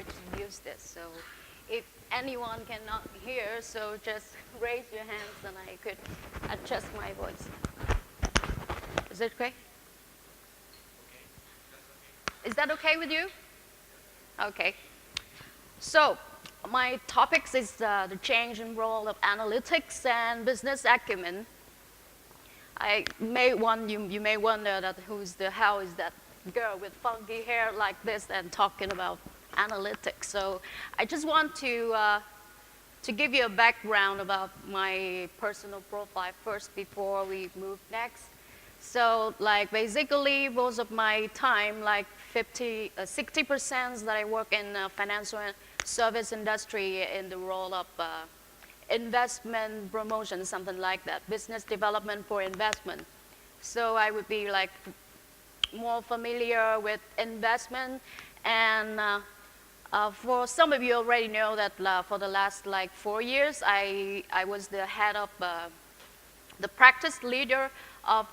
to use this. So if anyone cannot hear, so just raise your hands and I could adjust my voice. Is it okay? Is that okay with you? Okay. So my topics is the change in role of analytics and business acumen. You may wonder that how is that girl with funky hair like this and talking about analytics. So I just want to give you a background about my personal profile first before we move next. So like basically most of my time, like 60% that I work in financial and service industry in the role of investment promotion, something like that, business development for investment. So I would be like more familiar with investment, and for some of you already know that for the last like 4 years, I was the head of the practice leader of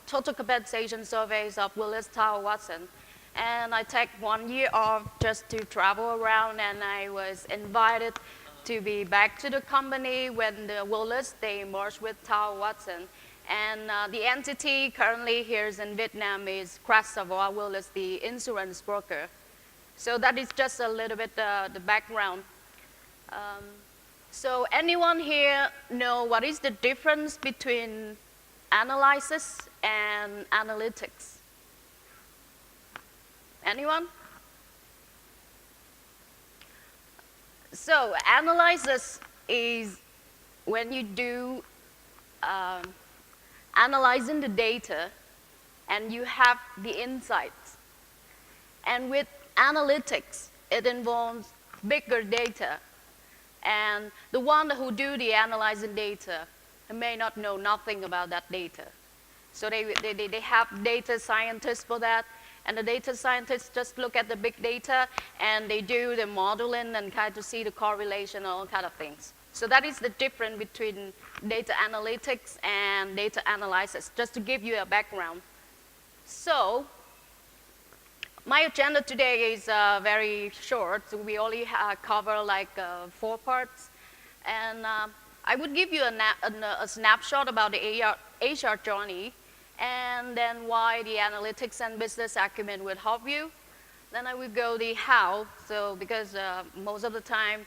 total compensation surveys of Willis Towers Watson. And I take 1 year off just to travel around, and I was invited to be back to the company when the Willis, they merged with Towers Watson. And the entity currently here in Vietnam is Krasavoir Willis, the insurance broker. So that is just a little bit the background. So anyone here know what is the difference between analysis and analytics? Anyone? So analysis is when you do analyzing the data and you have the insights. And with analytics, it involves bigger data. And the one who do the analyzing data may not know nothing about that data. So they have data scientists for that. And the data scientists just look at the big data and they do the modeling and kind of see the correlation and all kind of things. So that is the difference between data analytics and data analysis, just to give you a background. So my agenda today is very short. So we only cover like 4 parts. And I would give you a snapshot about the HR journey, and then why the analytics and business acumen would help you. Then I will go the how. So because most of the time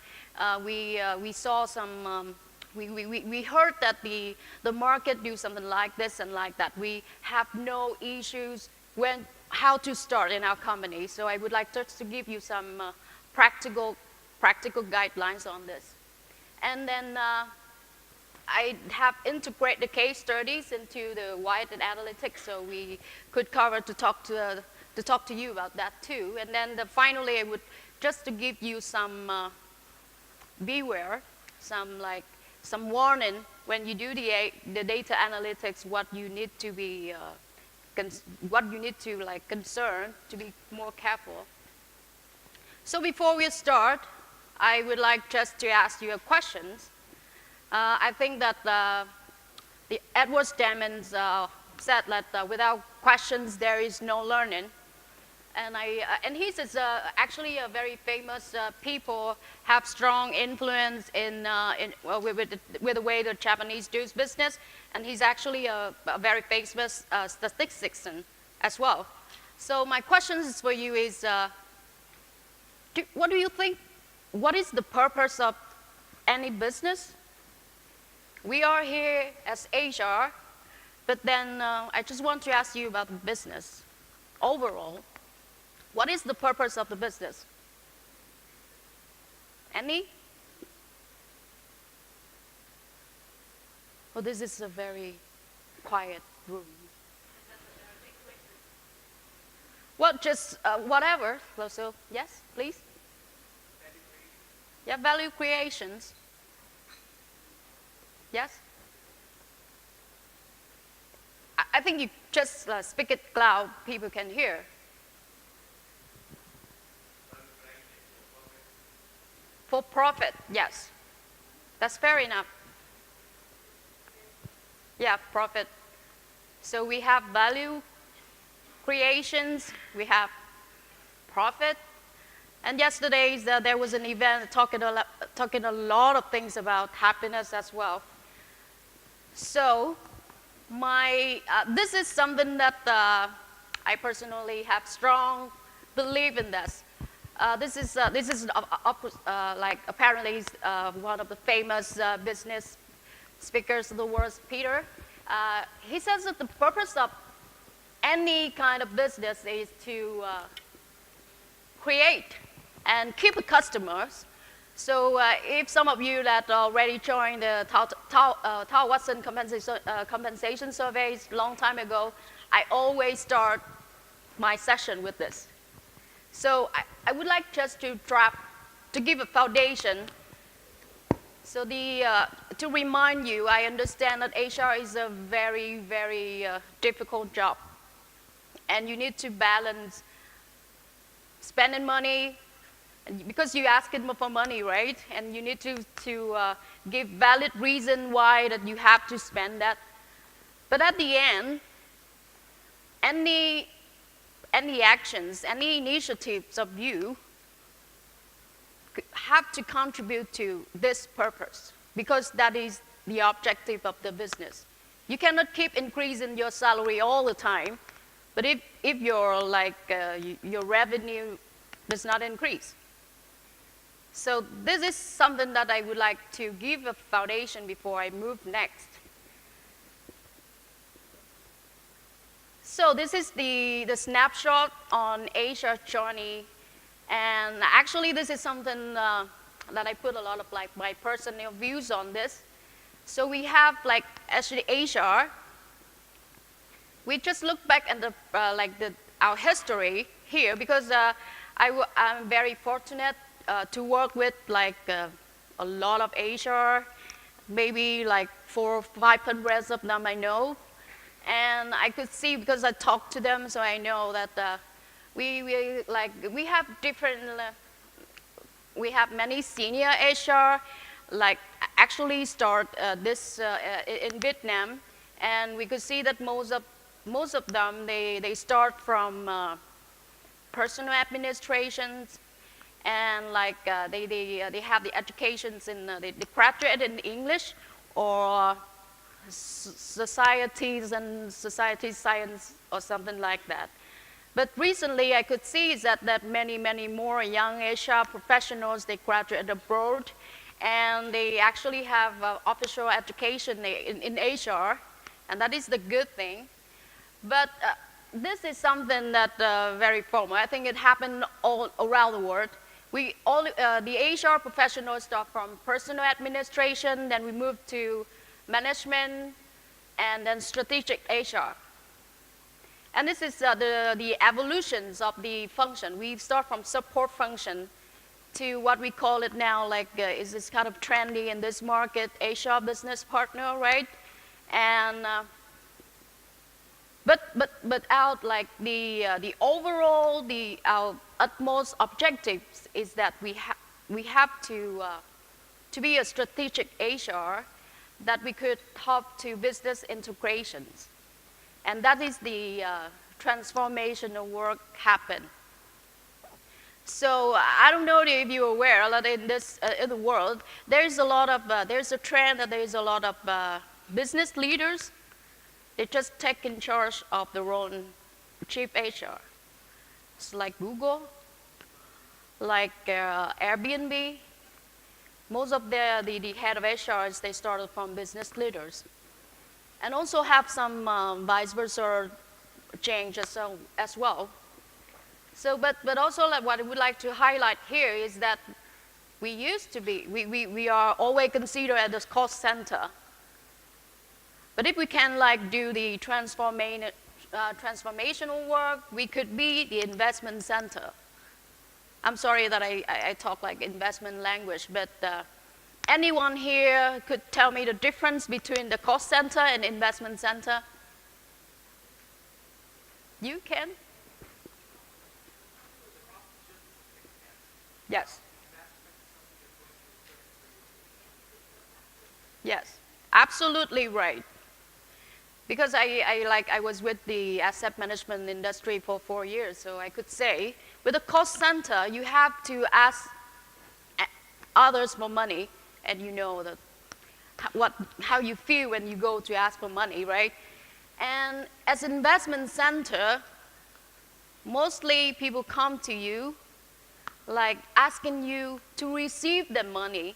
we saw some, we heard that the market do something like this and like that. We have no issues how to start in our company. So I would like just to give you some practical guidelines on this. And then I have integrated the case studies into the wider analytics, so we could cover to talk to you about that too. And then finally, I would just to give you some beware, some warning when you do the data analytics, what you need to be concern to be more careful. So before we start, I would like just to ask you a question. I think that the Edward Stemmons said that without questions there is no learning, and he is actually a very famous people have strong influence with the way the Japanese do business, and he's actually a very famous statistician as well. So my question for you is, what do you think? What is the purpose of any business? We are here as HR, but then I just want to ask you about the business overall. What is the purpose of the business? Any? Well, this is a very quiet room. Well, just whatever. So, yes, please. Yeah, value creations. Yes? I think you just speak it loud, people can hear. For profit, yes. That's fair enough. Yeah, profit. So we have value creations, we have profit, And yesterday there was an event talking a lot of things about happiness as well. So this is something that I personally have strong belief in this. This is like apparently one of the famous business speakers of the world, Peter. He says that the purpose of any kind of business is to create and keep customers. So if some of you that already joined the Tao Watson compensation surveys a long time ago, I always start my session with this. So I would like just to give a foundation. So to remind you, I understand that HR is a very, very difficult job. And you need to balance spending money, because you ask him for money, right? And you need to give valid reason why that you have to spend that. But at the end, any actions, any initiatives of you have to contribute to this purpose, because that is the objective of the business. You cannot keep increasing your salary all the time, but if your your revenue does not increase. So this is something that I would like to give a foundation before I move next. So this is the snapshot on Asia's journey. And actually this is something that I put a lot of my personal views on this. So we have actually Asia. We just look back at our history here, because I'm very fortunate to work with a lot of Asia, maybe 400 or 500 of them I know. And I could see, because I talked to them, so I know that we have different, we have many senior Asia, actually start this in Vietnam, and we could see that most of them, they start from personal administrations, and they have the educations in, they graduate in English or societies and society science or something like that. But recently I could see that many more young Asia professionals, they graduate abroad, and they actually have official education in Asia, and that is the good thing. But this is something that very formal. I think it happened all around the world. The HR professionals start from personal administration, then we move to management, and then strategic HR. And this is the evolutions of the function. We start from support function to what we call it now, is this kind of trendy in this market, HR business partner, right? And but out the overall, our utmost objectives is that we have to be a strategic HR, that we could help to business integrations. And that is the transformational work happen. So I don't know if you're aware that in the world, there's a trend that there's a lot of business leaders. They just take in charge of their own chief HR. It's like Google, like Airbnb. Most of the head of HRs, they started from business leaders. And also have some vice versa change as well. So, but also what I would like to highlight here is that we are always considered as a cost center. But if we can do the transformational work, we could be the investment center. I'm sorry that I talk investment language, but anyone here could tell me the difference between the cost center and investment center? You can? Yes. Yes, absolutely right. Because I was with the asset management industry for 4 years, so I could say with a cost center, you have to ask others for money, and you know that how you feel when you go to ask for money, right? And as an investment center, mostly people come to you like asking you to receive the money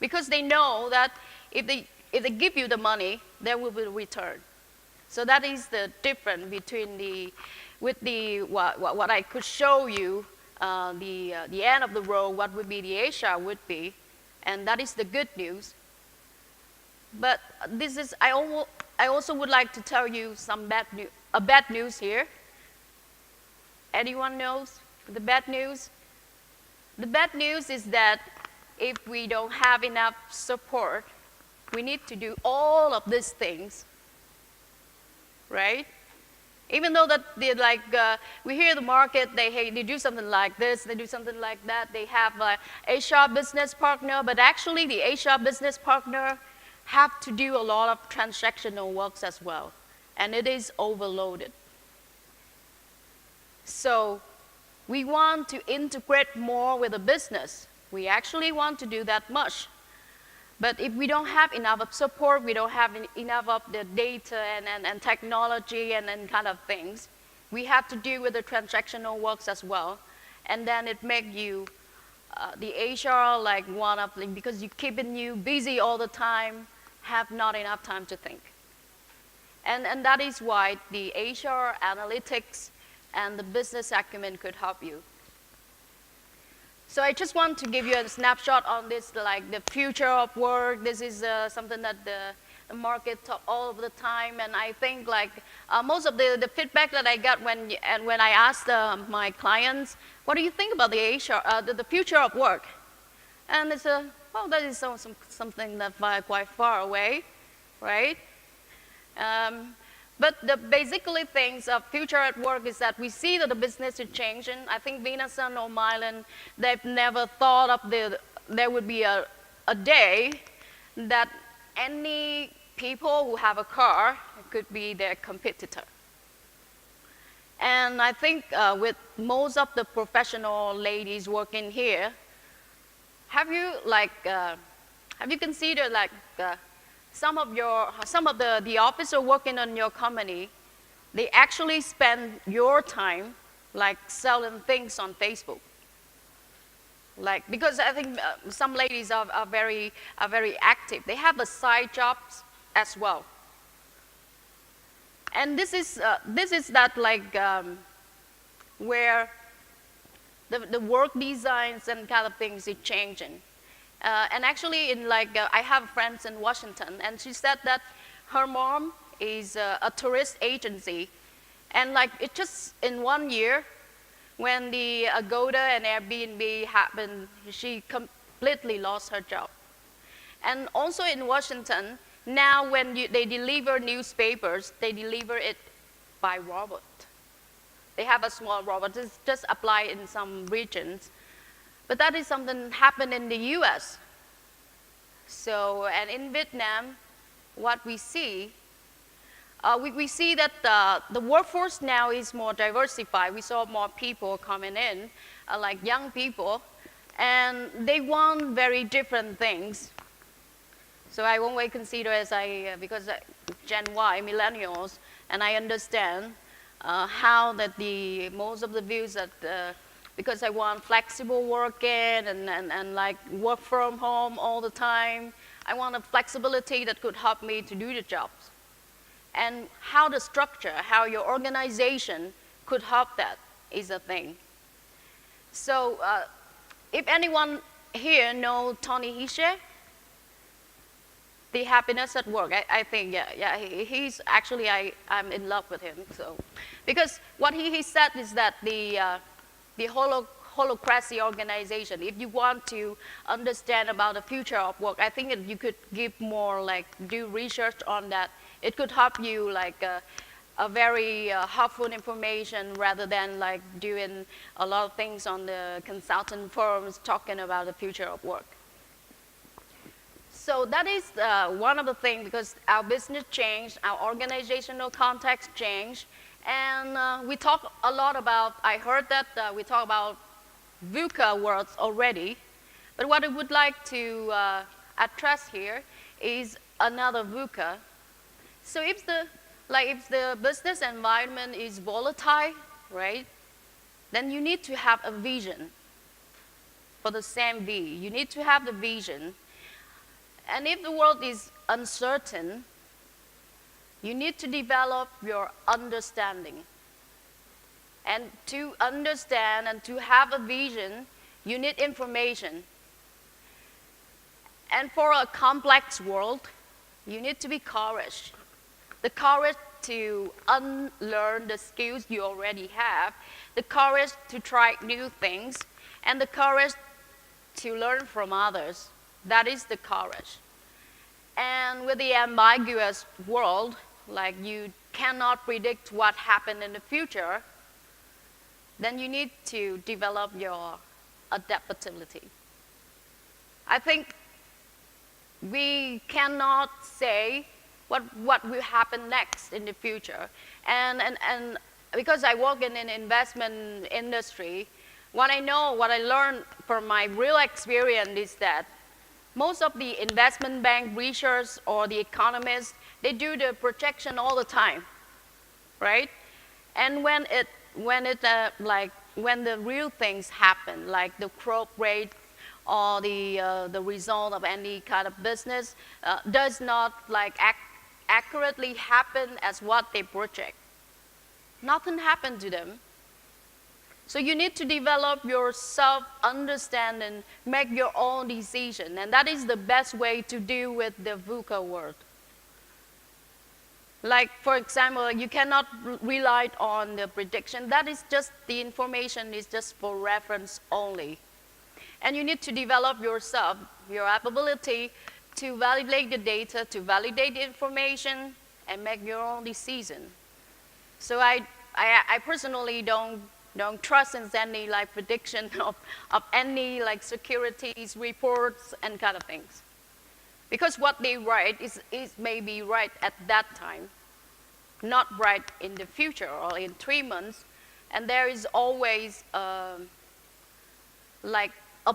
because they know that if they give you the money, there will be a return. So that is the difference between what I could show you, the end of the road, what would be the Asia would be, and that is the good news. But this is, I also would like to tell you some bad news here. Anyone knows the bad news? The bad news is that if we don't have enough support, we need to do all of these things, right? Even though that we hear the market, they do something like this, they do something like that. They have an Asia business partner, but actually the Asia business partner have to do a lot of transactional works as well, and it is overloaded. So we want to integrate more with the business. We actually want to do that much. But if we don't have enough of support, we don't have enough of the data and technology and kind of things, we have to deal with the transactional works as well. And then it makes you, the HR, like one of, because you're keeping you busy all the time, have not enough time to think. And that is why the HR analytics and the business acumen could help you. So I just want to give you a snapshot on this, like the future of work. This is something that the market talk all of the time, and I think like most of the feedback that I got when I asked my clients, what do you think about the future of work? And it's well, that is something that's quite far away, right? But the basically things of future at work is that we see that the business is changing. I think Vinasun or Mylan, they've never thought of there would be a day that any people who have a car could be their competitor. And I think with most of the professional ladies working here, have you considered like some of the officer working on your company, they actually spend your time like selling things on Facebook. Like, because I think some ladies are very active. They have a side jobs as well. And this is that like where the work designs and kind of things is changing. And actually, I have friends in Washington, and she said that her mom is a tourist agency, and like it just in 1 year, when the Agoda and Airbnb happened, she completely lost her job. And also in Washington, now when they deliver newspapers, they deliver it by robot. They have a small robot. It's just applied in some regions. But that is something happened in the US. So, and in Vietnam, what we see, we see that the workforce now is more diversified. We saw more people coming in, like young people, and they want very different things. So I won't consider because Gen Y, millennials, and I understand how that most of the views that, because I want flexible working and like work from home all the time. I want a flexibility that could help me to do the jobs. And how the structure, how your organization could help that is a thing. So if anyone here know Tony Hishe, The Happiness at Work, I think, yeah, he's actually, I'm in love with him. So, because what he said is that the holocracy organization, if you want to understand about the future of work, I think that you could give more, like, do research on that. It could help you, like, a very helpful information rather than, like, doing a lot of things on the consultant firms talking about the future of work. So that is one of the things, because our business changed, our organizational context changed, And we talk a lot about, I heard that we talk about VUCA words already, but what I would like to address here is another VUCA. So if the business environment is volatile, right, then you need to have a vision for the same V. You need to have the vision. And if the world is uncertain, you need to develop your understanding. And to understand and to have a vision, you need information. And for a complex world, you need to be courage. The courage to unlearn the skills you already have, the courage to try new things, and the courage to learn from others. That is the courage. And with the ambiguous world, like you cannot predict what happened in the future, then you need to develop your adaptability. I think we cannot say what will happen next in the future. And because I work in an investment industry, what I know, what I learned from my real experience is that most of the investment bank research or the economists, they do the projection all the time, right? And when the real things happen, like the growth rate or the result of any kind of business does not accurately happen as what they project. Nothing happened to them. So you need to develop your self-understanding, make your own decision, and that is the best way to deal with the VUCA world. Like, for example, you cannot rely on the prediction. That is just, the information is just for reference only. And you need to develop yourself, your ability to validate the data, to validate the information, and make your own decision. So I personally don't trust in any prediction of any securities reports and kind of things. Because what they write is maybe right at that time, not right in the future or in 3 months. And there is always a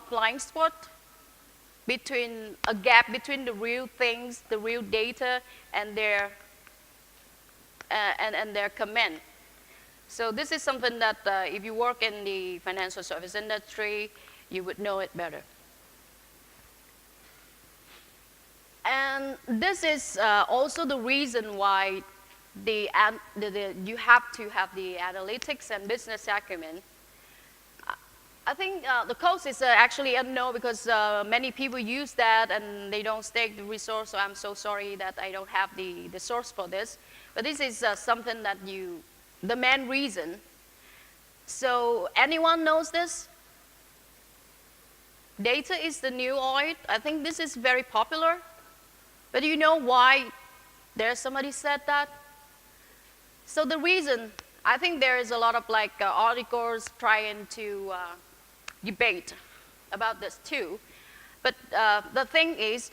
blind spot between, a gap between the real things, the real data, and their comment. So this is something that if you work in the financial service industry, you would know it better. And this is also the reason why you have to have the analytics and business acumen. I think the cost is actually unknown because many people use that and they don't stake the resource, so I'm so sorry that I don't have the source for this. But this is something that the main reason. So anyone knows this? Data is the new oil. I think this is very popular. But do you know why somebody said that? So the reason, I think there is a lot of articles trying to debate about this too. But the thing is,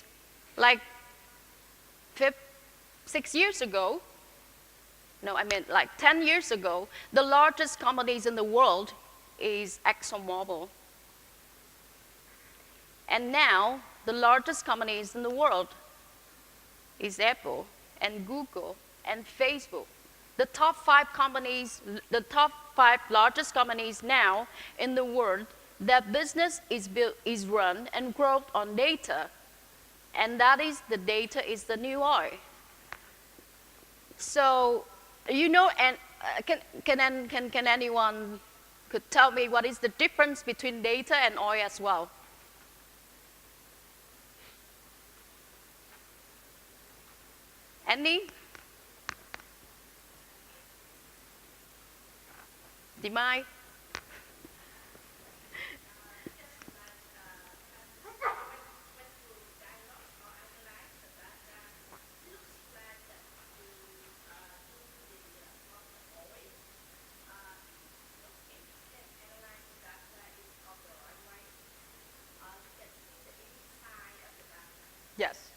6 years ago, no, I mean 10 years ago, the largest companies in the world is ExxonMobil. And now, the largest companies in the world is Apple and Google and Facebook. The top 5 companies, the top 5 largest companies now in the world, their business is run and grown on data. And that is, the data is the new oil. So, you know, and can anyone could tell me what is the difference between data and oil as well? Any? Dimai? Yes.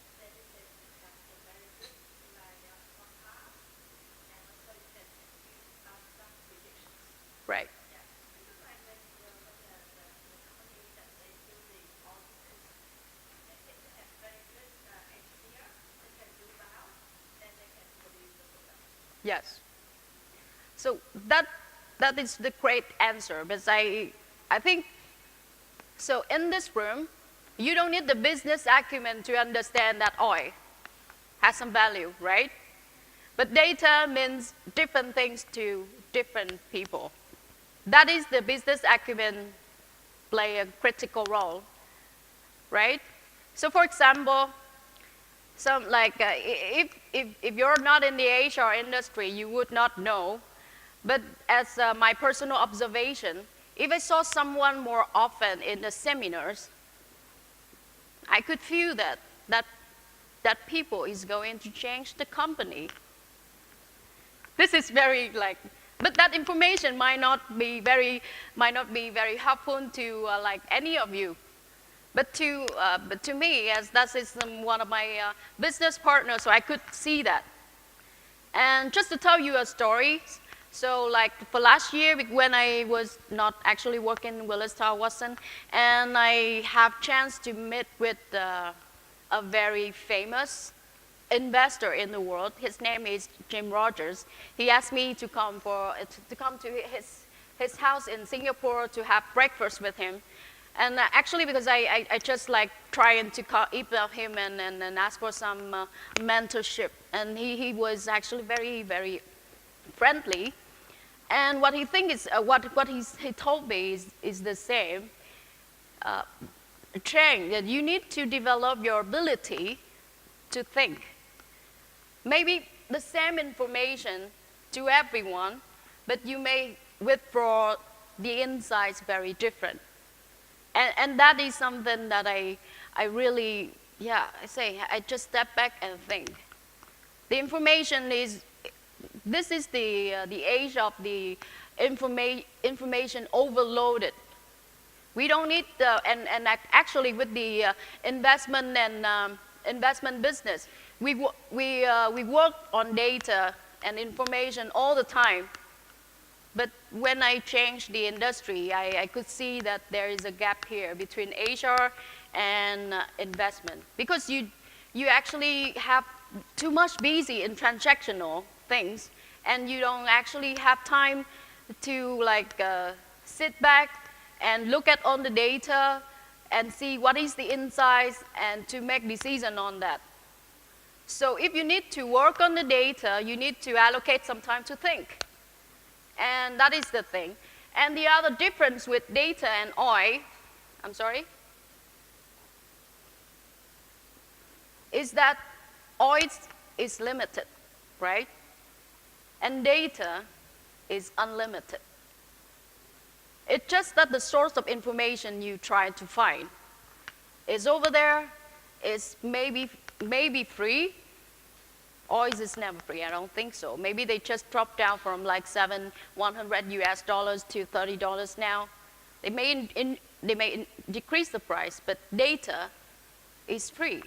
Yes. So that is the great answer, because I think, so in this room, you don't need the business acumen to understand that oil has some value, right? But data means different things to different people. That is the business acumen play a critical role, right? So for example, some like if you're not in the HR industry, you would not know. But as my personal observation, if I saw someone more often in the seminars, I could feel that people is going to change the company. This is very like, but that information might not be very helpful to like any of you. But to me, as that is one of my business partners, so I could see that. And just to tell you a story, so like for last year, when I was not actually working in Willis Tower Watson, and I have chance to meet with a very famous investor in the world. His name is Jim Rogers. He asked me to come to his house in Singapore to have breakfast with him. And actually, because I just like trying to email him and ask for some mentorship. And he was actually very, very friendly. And what he thinks is, he told me is the same. Chang, that you need to develop your ability to think. Maybe the same information to everyone, but you may withdraw the insights very different. And that is something that I really, I just step back and think. The information is, this is the age of the information overloaded. We don't need, and actually with the investment and investment business, we work on data and information all the time. But when I changed the industry, I could see that there is a gap here between HR and investment. Because you actually have too much busy in transactional things, and you don't actually have time to like sit back and look at all the data and see what is the insights and to make decision on that. So if you need to work on the data, you need to allocate some time to think. And that is the thing. And the other difference with data and oil, is that oil is limited, right? And data is unlimited. It's just that the source of information you try to find is over there, is maybe free. Oil is never free, I don't think so. Maybe they just dropped down from like $100 US to $30 now. They may decrease the price, but data is free.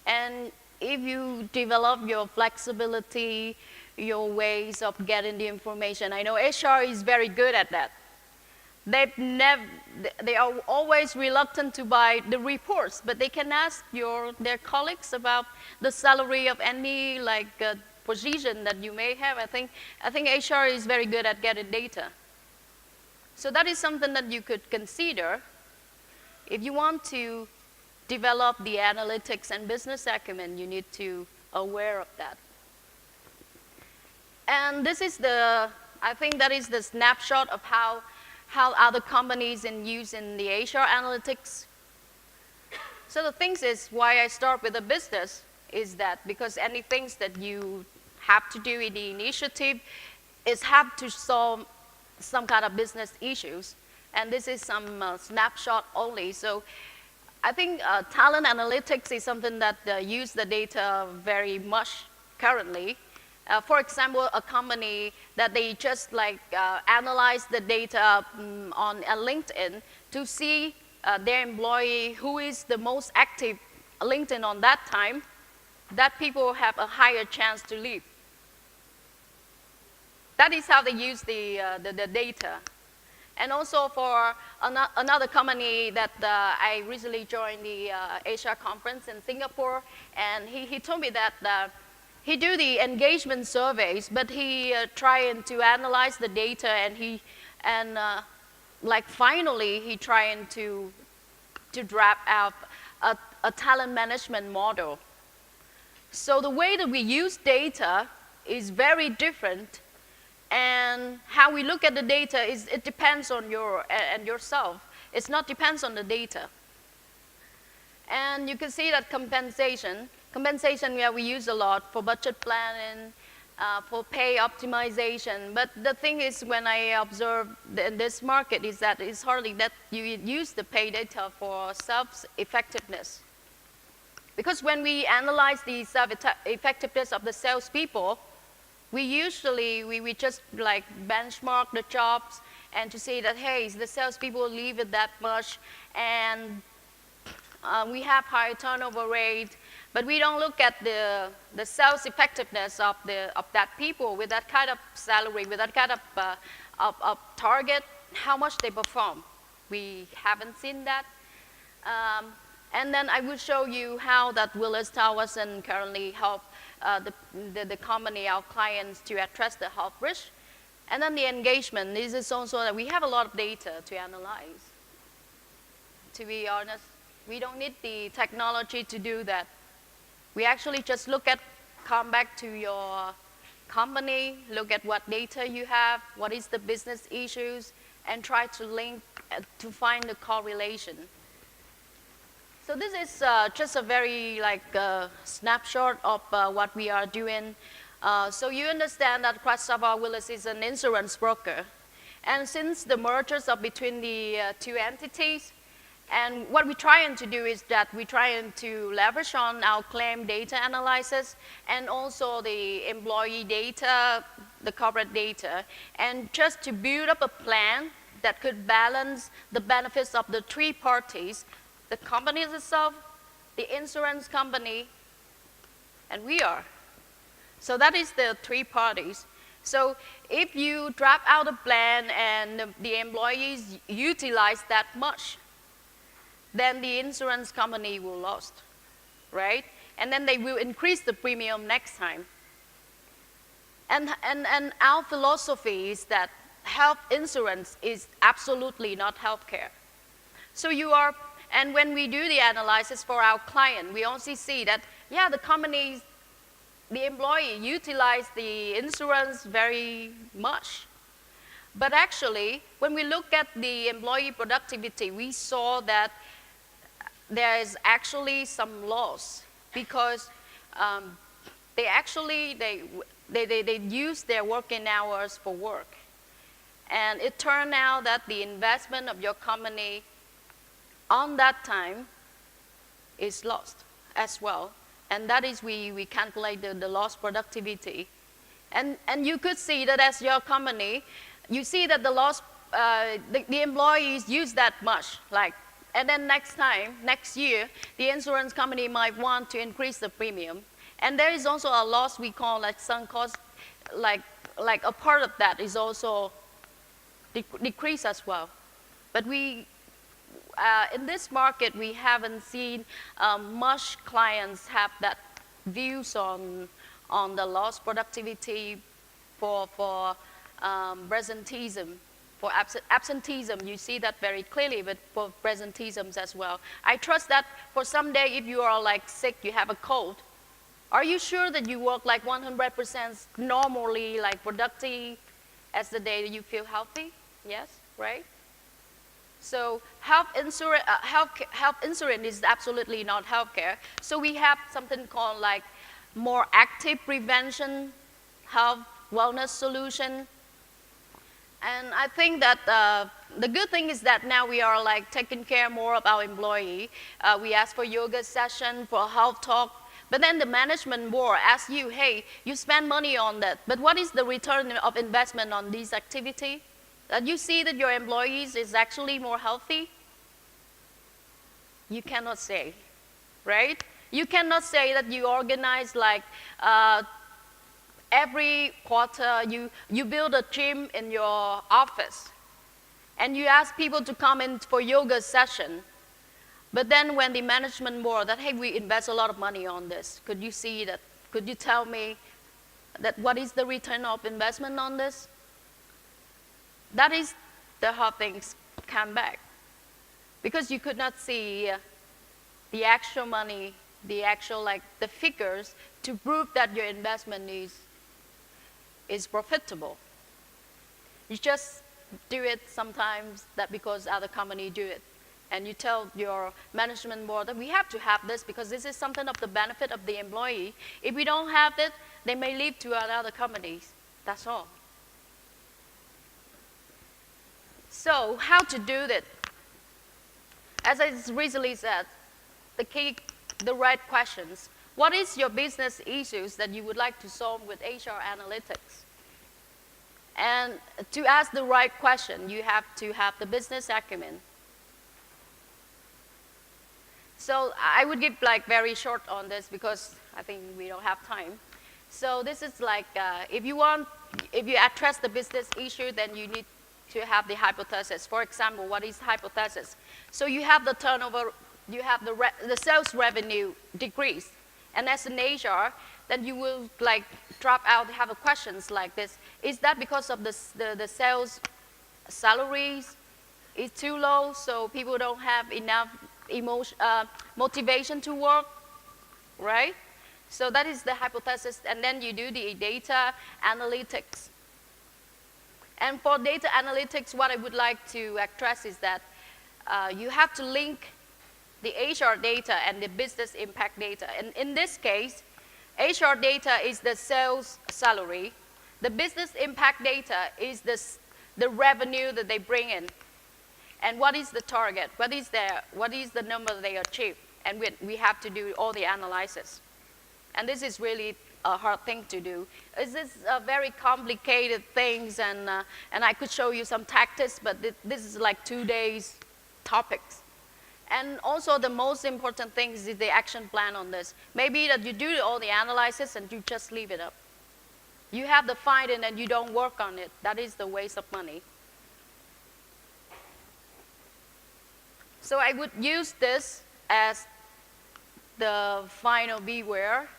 And if you develop your flexibility, your ways of getting the information, I know HR is very good at that. They are always reluctant to buy the reports, but they can ask their colleagues about the salary of any position that you may have. I think HR is very good at getting data. So that is something that you could consider if you want to develop the analytics and business acumen. You need to aware of that. And this is I think that is the snapshot of how other companies use in the HR analytics. So the thing is, why I start with a business is that because any things that you have to do in the initiative is have to solve some kind of business issues. And this is some snapshot only. So I think talent analytics is something that use the data very much currently. For example, a company that they just analyze the data on LinkedIn to see their employee who is the most active LinkedIn on that time, that people have a higher chance to leave. That is how they use the data. And also for another company that I recently joined the Asia conference in Singapore, and he told me that he do the engagement surveys, but he trying to analyze the data, and like finally he trying to draft out a talent management model. So the way that we use data is very different, and how we look at the data it depends on yourself. It's not depends on the data. And you can see that compensation, yeah, we use a lot for budget planning, for pay optimization. But the thing is, when I observe in this market, is that it's hardly that you use the pay data for self-effectiveness. Because when we analyze the self-effectiveness of the salespeople, we usually, we just like benchmark the jobs and to see that, hey, the salespeople leave it that much, and we have high turnover rate, but we don't look at the sales effectiveness of that people with that kind of salary, with that kind of target, how much they perform. We haven't seen that. And then I will show you how that Willis Towers and currently help the company, our clients, to address the health risk. And then the engagement. This is also that we have a lot of data to analyze. To be honest, we don't need the technology to do that. We actually just come back to your company, look at what data you have, what is the business issues, and try to link to find the correlation. So this is just a very snapshot of what we are doing. So you understand that Christopher Willis is an insurance broker. And since the mergers are between the two entities, and what we're trying to do is that we're trying to leverage on our claim data analysis and also the employee data, the corporate data, and just to build up a plan that could balance the benefits of the three parties: the company itself, the insurance company, and we are. So that is the three parties. So if you draft out a plan and the employees utilize that much, then the insurance company will lose, right? And then they will increase the premium next time. And our philosophy is that health insurance is absolutely not healthcare. So and when we do the analysis for our client, we also see that, yeah, the employee utilize the insurance very much. But actually, when we look at the employee productivity, we saw that there is actually some loss because they use their working hours for work. And it turned out that the investment of your company on that time is lost as well. And that is, we calculate the lost productivity. And you could see that as your company, you see that the employees use that much, and then next year, the insurance company might want to increase the premium. And there is also a loss we call sunk cost, like a part of that is also decrease as well. But in this market, we haven't seen much clients have that views on the lost productivity for presenteeism. For absenteeism, you see that very clearly, but for presenteeism as well. I trust that for someday, if you are sick, you have a cold, are you sure that you work 100% normally, productive as the day that you feel healthy? Yes, right? So health insurance is absolutely not healthcare. So we have something called more active prevention, health wellness solution. And I think that the good thing is that now we are taking care more of our employee. We ask for yoga session, for health talk, but then the management board asks you, hey, you spend money on that, but what is the return of investment on this activity? That you see that your employees is actually more healthy? You cannot say, right? You cannot say that you organize every quarter, you build a gym in your office and you ask people to come in for yoga session. But then when the management board that, hey, we invest a lot of money on this, could you see that Could you tell me that what is the return of investment on this? That is the how things come back. Because you could not see the actual money, the actual the figures to prove that your investment is profitable. You just do it sometimes that because other companies do it. And you tell your management board that we have to have this because this is something of the benefit of the employee. If we don't have it, they may leave to other companies. That's all. So how to do that? As I recently said, the right questions. What is your business issues that you would like to solve with HR analytics? And to ask the right question, you have to have the business acumen. So I would give very short on this because I think we don't have time. So this is if you address the business issue, then you need to have the hypothesis. For example, what is hypothesis? So you have the turnover, you have the sales revenue decrease. And as an HR, then you will drop out, have a questions like this. Is that because of the sales salaries is too low, so people don't have enough motivation to work, right? So that is the hypothesis, and then you do the data analytics. And for data analytics, what I would like to address is that you have to link the HR data and the business impact data. And in this case, HR data is the sales salary. The business impact data is the revenue that they bring in. And what is the target? What is the number they achieve? And we have to do all the analysis. And this is really a hard thing to do. This is very complicated things, and I could show you some tactics, but this is 2 days topics. And also the most important thing is the action plan on this. Maybe that you do all the analysis and you just leave it up. You have the finding and you don't work on it. That is the waste of money. So I would use this as the final beware.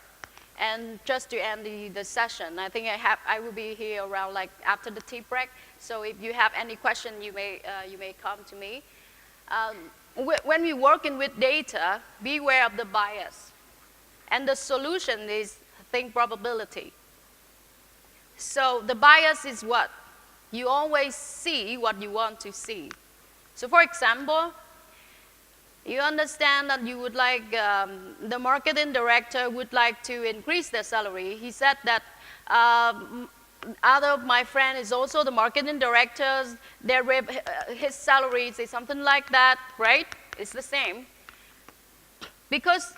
And just to end the session, I think I will be here around after the tea break. So if you have any question, you may come to me. When we working with data, beware of the bias. And the solution is think probability. So the bias is what? You always see what you want to see. So for example, you understand that you would the marketing director would like to increase their salary. He said that other of my friend is also the marketing directors. His salary is something like that, right? It's the same. Because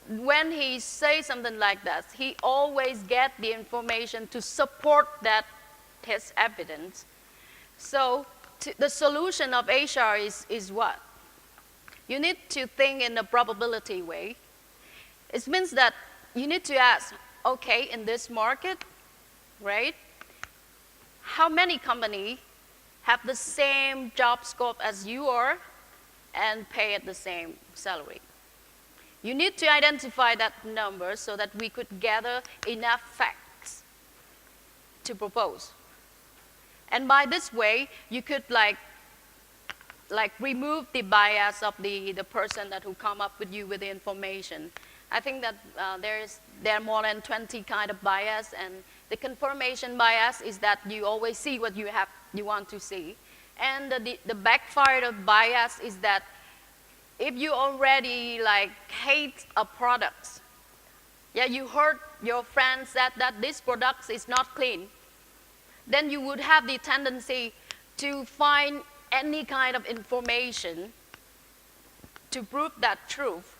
when he says something like that, he always gets the information to support that his evidence. So the solution of HR is what? You need to think in a probability way. It means that you need to ask, okay, in this market, right? How many companies have the same job scope as you are and pay at the same salary? You need to identify that number so that we could gather enough facts to propose. And by this way, you could remove the bias of the person who come up with you with the information. I think that there are more than 20 kind of bias, and the confirmation bias is that you always see what you want to see. And the backfire of bias is that if you already hate a product, you heard your friend said that this product is not clean, then you would have the tendency to find any kind of information to prove that truth.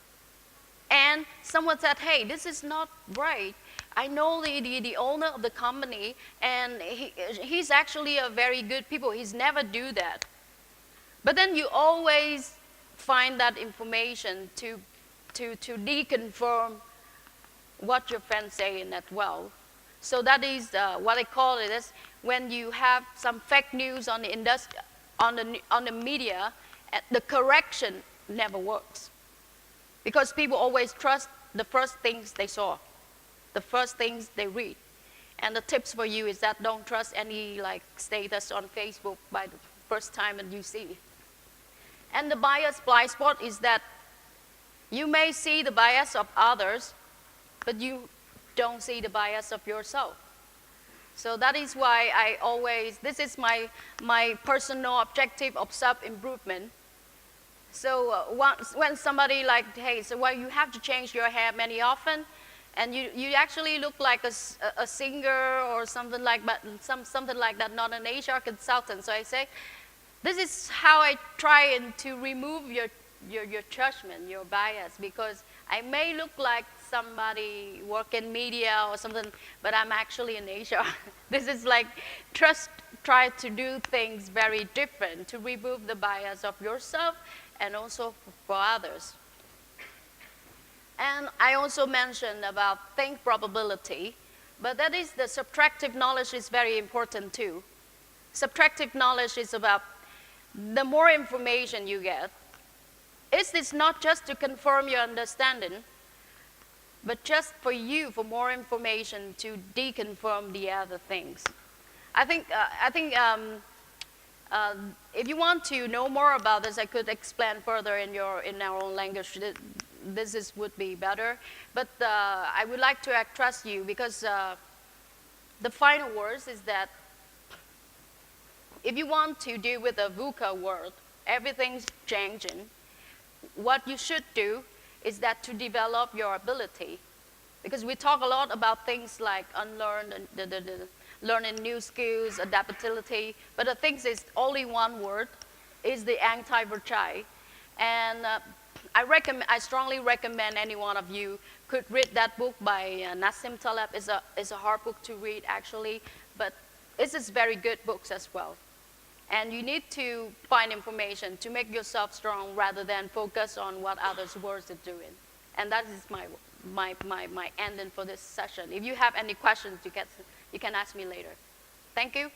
And someone said, hey, this is not right. I know the owner of the company, and he's actually a very good people. He's never do that. But then you always find that information to deconfirm what your friends say in that well. So that is what I call it is when you have some fake news on the industry, on the media, the correction never works. Because people always trust the first things they saw. the first things they read. And the tips for you is that don't trust any like status on Facebook by the first time that you see. And the bias blind spot is that you may see the bias of others, but you don't see the bias of yourself. So that is why I always, this is my personal objective of self-improvement. So when somebody like, hey, so well, you have to change your hair many often, and you actually look like a singer or something like that, something like that, not an HR consultant. So I say, this is how I try to remove your judgment, your bias, because I may look like somebody work in media or something, but I'm actually in HR. This is like try to do things very different to remove the bias of yourself and also for others. And I also mentioned about think probability, but that is the subtractive knowledge is very important too. Subtractive knowledge is about the more information you get, it's not just to confirm your understanding, but just for you, for more information to deconfirm the other things. I think if you want to know more about this, I could explain further in our own language. This would be better. But I would like to trust you because the final words is that if you want to deal with a VUCA world, everything's changing. What you should do is that to develop your ability. Because we talk a lot about things like unlearn, learning new skills, adaptability, but the thing is only one word, is the anti-virtue. And I strongly recommend any one of you could read that book by Nassim Taleb. It's a hard book to read actually, but it's a very good books as well. And you need to find information to make yourself strong rather than focus on what others' words are doing. And that is my ending for this session. If you have any questions, you can ask me later. Thank you.